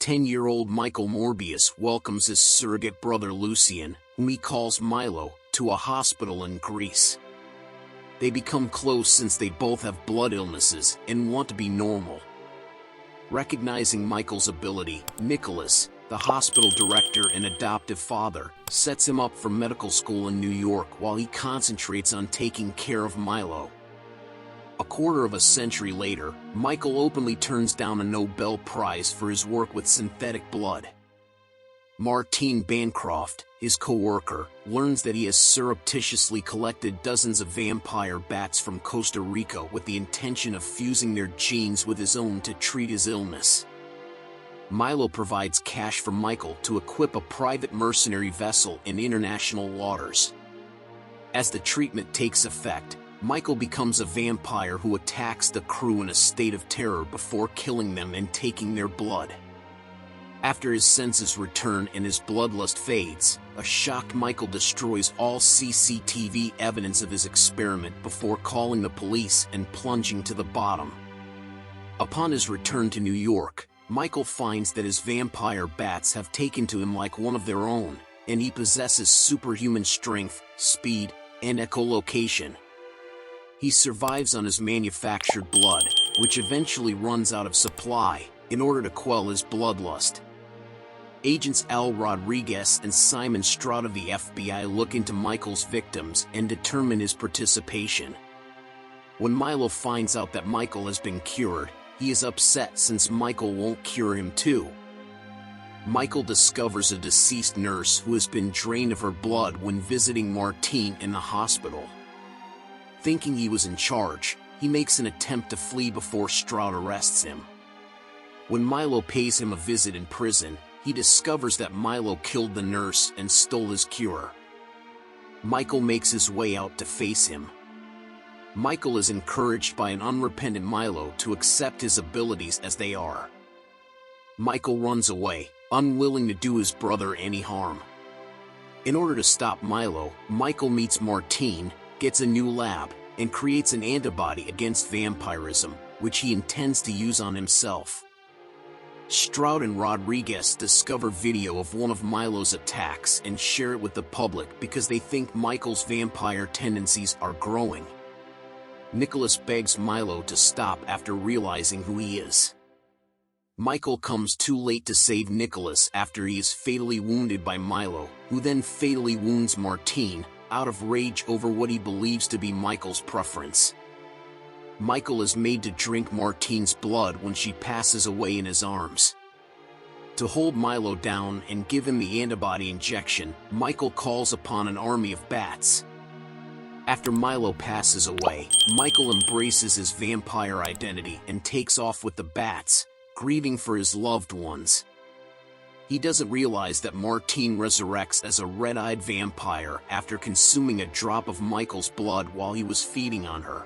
10-year-old Michael Morbius welcomes his surrogate brother Lucian, whom he calls Milo, to a hospital in Greece. They become close since they both have blood illnesses and want to be normal. Recognizing Michael's ability, Nicholas, the hospital director and adoptive father, sets him up for medical school in New York while he concentrates on taking care of Milo. A quarter of a century later, Michael openly turns down a Nobel Prize for his work with synthetic blood. Martine Bancroft, his co-worker, learns that he has surreptitiously collected dozens of vampire bats from Costa Rica with the intention of fusing their genes with his own to treat his illness. Milo provides cash for Michael to equip a private mercenary vessel in international waters. As the treatment takes effect, Michael becomes a vampire who attacks the crew in a state of terror before killing them and taking their blood. After his senses return and his bloodlust fades, a shocked Michael destroys all CCTV evidence of his experiment before calling the police and plunging to the bottom. Upon his return to New York, Michael finds that his vampire bats have taken to him like one of their own, and he possesses superhuman strength, speed, and echolocation. He survives on his manufactured blood, which eventually runs out of supply, in order to quell his bloodlust. Agents Al Rodriguez and Simon Stroud of the FBI look into Michael's victims and determine his participation. When Milo finds out that Michael has been cured, he is upset since Michael won't cure him too. Michael discovers a deceased nurse who has been drained of her blood when visiting Martine in the hospital. Thinking he was in charge, he makes an attempt to flee before Stroud arrests him. When Milo pays him a visit in prison, he discovers that Milo killed the nurse and stole his cure. Michael makes his way out to face him. Michael is encouraged by an unrepentant Milo to accept his abilities as they are. Michael runs away, unwilling to do his brother any harm. In order to stop Milo, Michael meets Martine, gets a new lab, and creates an antibody against vampirism, which he intends to use on himself. Stroud and Rodriguez discover video of one of Milo's attacks and share it with the public because they think Michael's vampire tendencies are growing. Nicholas begs Milo to stop after realizing who he is. Michael comes too late to save Nicholas after he is fatally wounded by Milo, who then fatally wounds Martine, out of rage over what he believes to be Michael's preference. Michael is made to drink Martine's blood when she passes away in his arms. To hold Milo down and give him the antibody injection, Michael calls upon an army of bats. After Milo passes away, Michael embraces his vampire identity and takes off with the bats, grieving for his loved ones. He doesn't realize that Martine resurrects as a red-eyed vampire after consuming a drop of Michael's blood while he was feeding on her.